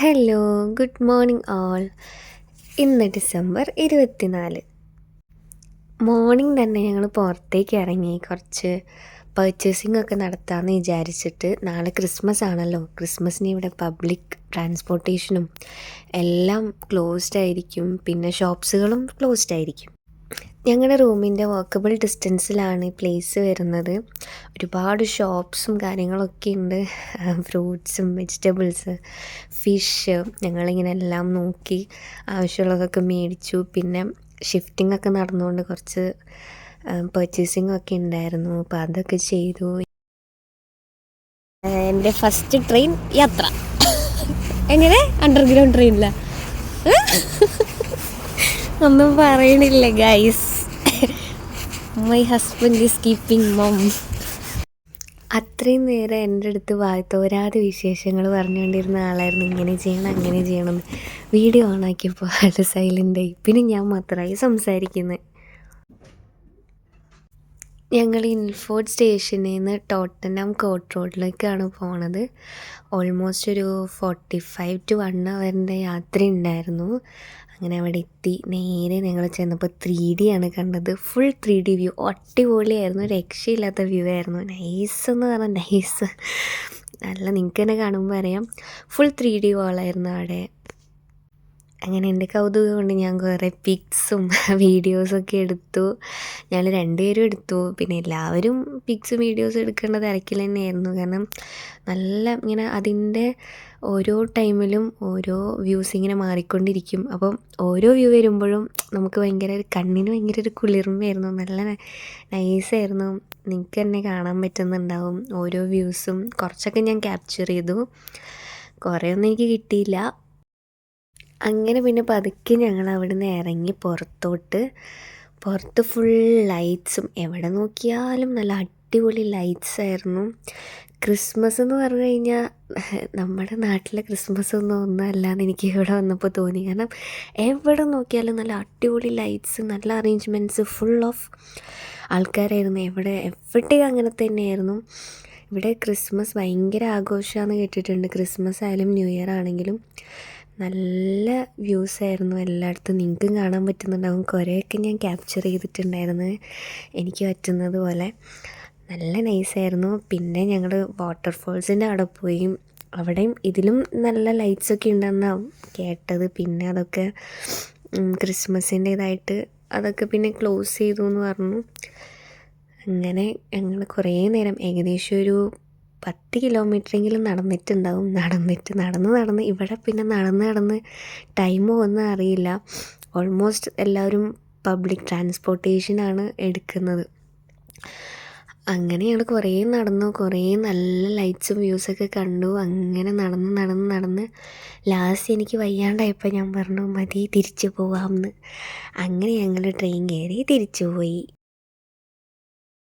Hello, good morning all. ഇന്ന് December 24. Morning തന്നെ ഞങ്ങൾ പുറത്തേക്ക് ഇറങ്ങി കുറച്ച് പർച്ചേസിംഗ് ഒക്കെ നടത്താമെന്ന് വിചാരിച്ചിട്ട്. നാളെ ക്രിസ്മസ് ആണല്ലോ. ക്രിസ്മസിന് ഇവിടെ പബ്ലിക് ട്രാൻസ്പോർട്ടേഷനും എല്ലാം ക്ലോസ്ഡ് ആയിരിക്കും, പിന്നെ ഷോപ്സുകളും ക്ലോസ്ഡ് ആയിരിക്കും. ഞങ്ങളുടെ റൂമിൻ്റെ വാക്കബിൾ ഡിസ്റ്റൻസിലാണ് പ്ലേസ് വരുന്നത്. ഒരുപാട് ഷോപ്സും കാര്യങ്ങളൊക്കെ ഉണ്ട്. ഫ്രൂട്ട്സും വെജിറ്റബിൾസ്, ഫിഷ്, ഞങ്ങളിങ്ങനെ എല്ലാം നോക്കി ആവശ്യമുള്ളതൊക്കെ മേടിച്ചു. പിന്നെ ഷിഫ്റ്റിംഗ് ഒക്കെ നടന്നുകൊണ്ട് കുറച്ച് പർച്ചേസിംഗ് ഒക്കെ ഉണ്ടായിരുന്നു. അപ്പോൾ അതൊക്കെ ചെയ്തു. എൻ്റെ ഫസ്റ്റ് ട്രെയിൻ യാത്ര എങ്ങനെ അണ്ടർഗ്രൗണ്ട് ട്രെയിനില്ല ഒന്നും പറയണില്ല guys. My husband is keeping mum. അത്രയും നേരം എൻ്റെ അടുത്ത് തോരാതെ വിശേഷങ്ങൾ പറഞ്ഞുകൊണ്ടിരുന്ന ആളായിരുന്നു. ഇങ്ങനെ ചെയ്യണം അങ്ങനെ ചെയ്യണം. വീഡിയോ ഓണാക്കിയപ്പോൾ ആൾ സൈലൻ്റായി. പിന്നെ ഞാൻ മാത്രമായി സംസാരിക്കുന്നത്. ഞങ്ങൾ ഇൻഫോർട്ട് സ്റ്റേഷനിൽ നിന്ന് ടോട്ടനം കോട്ട് റോഡിലേക്കാണ് പോണത്. ഓൾമോസ്റ്റ് ഒരു 45 to 1 hour യാത്ര ഉണ്ടായിരുന്നു. അങ്ങനെ അവിടെ എത്തി. നേരെ ഞങ്ങൾ ചെന്നപ്പോൾ 3D ആണ് കണ്ടത്. Full 3D view. അടിപൊളിയായിരുന്നു. രക്ഷയില്ലാത്ത വ്യൂ ആയിരുന്നു. നൈസ് എന്ന് പറഞ്ഞാൽ നൈസ്. നല്ല നിങ്ങൾക്ക് തന്നെ കാണുമ്പോൾ അറിയാം. ഫുൾ 3D വാളായിരുന്നു അവിടെ. അങ്ങനെ എൻ്റെ കൗതുകം കൊണ്ട് ഞാൻ കുറേ പിക്സും വീഡിയോസൊക്കെ എടുത്തു. ഞങ്ങൾ 2 പേരും എടുത്തു. പിന്നെ എല്ലാവരും പിക്സും വീഡിയോസും എടുക്കേണ്ട തിരക്കിൽ തന്നെയായിരുന്നു. കാരണം നല്ല ഇങ്ങനെ അതിൻ്റെ ഓരോ ടൈമിലും ഓരോ വ്യൂസ് ഇങ്ങനെ മാറിക്കൊണ്ടിരിക്കും. അപ്പം ഓരോ വ്യൂ വരുമ്പോഴും നമുക്ക് കണ്ണിന് ഭയങ്കര ഒരു കുളിർമയായിരുന്നു. നല്ല നൈസായിരുന്നു. നിങ്ങൾക്ക് തന്നെ കാണാൻ പറ്റുന്നുണ്ടാവും ഓരോ വ്യൂസും. കുറച്ചൊക്കെ ഞാൻ ക്യാപ്ചർ ചെയ്തു. കുറേയൊന്നും എനിക്ക് കിട്ടിയില്ല. അങ്ങനെ പിന്നെ പതുക്കെ ഞങ്ങൾ അവിടെ നിന്ന് ഇറങ്ങി പുറത്ത് ഫുൾ ലൈറ്റ്സും. എവിടെ നോക്കിയാലും നല്ല അടിപൊളി ലൈറ്റ്സ് ആയിരുന്നു. ക്രിസ്മസ് എന്ന് പറഞ്ഞു കഴിഞ്ഞാൽ നമ്മുടെ നാട്ടിലെ ക്രിസ്മസ് ഒന്നല്ല എന്ന് എനിക്ക് ഇവിടെ വന്നപ്പോൾ തോന്നി. കാരണം എവിടെ നോക്കിയാലും നല്ല അടിപൊളി ലൈറ്റ്സ്, നല്ല അറേഞ്ച്മെൻറ്റ്സ്, ഫുൾ ഓഫ് ആൾക്കാരായിരുന്നു. എവിടെയും അങ്ങനെ തന്നെയായിരുന്നു. ഇവിടെ ക്രിസ്മസ് ഭയങ്കര ആഘോഷമാണെന്ന് കേട്ടിട്ടുണ്ട്. ക്രിസ്മസ് ആയാലും ന്യൂ ഇയർ ആണെങ്കിലും നല്ല വ്യൂസായിരുന്നു എല്ലായിടത്തും. നിങ്ങൾക്കും കാണാൻ പറ്റുന്നുണ്ടാവും. കുറേയൊക്കെ ഞാൻ ക്യാപ്ചർ ചെയ്തിട്ടുണ്ടായിരുന്നു എനിക്ക് പറ്റുന്നത് പോലെ. നല്ല നൈസായിരുന്നു. പിന്നെ ഞങ്ങൾ വാട്ടർഫോൾസിൻ്റെ അവിടെ പോയി. അവിടെയും ഇതിലും നല്ല ലൈറ്റ്സൊക്കെ ഉണ്ടെന്നാണ് കേട്ടത്. പിന്നെ അതൊക്കെ ക്രിസ്മസിൻ്റെ ഇതായിട്ട് അതൊക്കെ പിന്നെ ക്ലോസ് ചെയ്തു എന്ന് പറഞ്ഞു. അങ്ങനെ ഞങ്ങൾ കുറേ നേരം, ഏകദേശം ഒരു 10 കിലോമീറ്ററെങ്കിലും നടന്നിട്ടുണ്ടാവും. നടന്ന് ഇവിടെ പിന്നെ നടന്ന് ടൈം ഒന്നും അറിയില്ല. ഓൾമോസ്റ്റ് എല്ലാവരും പബ്ലിക് ട്രാൻസ്പോർട്ടേഷനാണ് എടുക്കുന്നത്. അങ്ങനെ ഞങ്ങൾ കുറേ നടന്നു. കുറേ നല്ല ലൈറ്റ്സും വ്യൂസൊക്കെ കണ്ടു. അങ്ങനെ നടന്ന് ലാസ്റ്റ് എനിക്ക് വയ്യാണ്ടായപ്പോൾ ഞാൻ പറഞ്ഞു മതി, തിരിച്ചു പോവാമെന്ന്. അങ്ങനെ ഞങ്ങൾ ട്രെയിൻ കയറി തിരിച്ചു പോയി.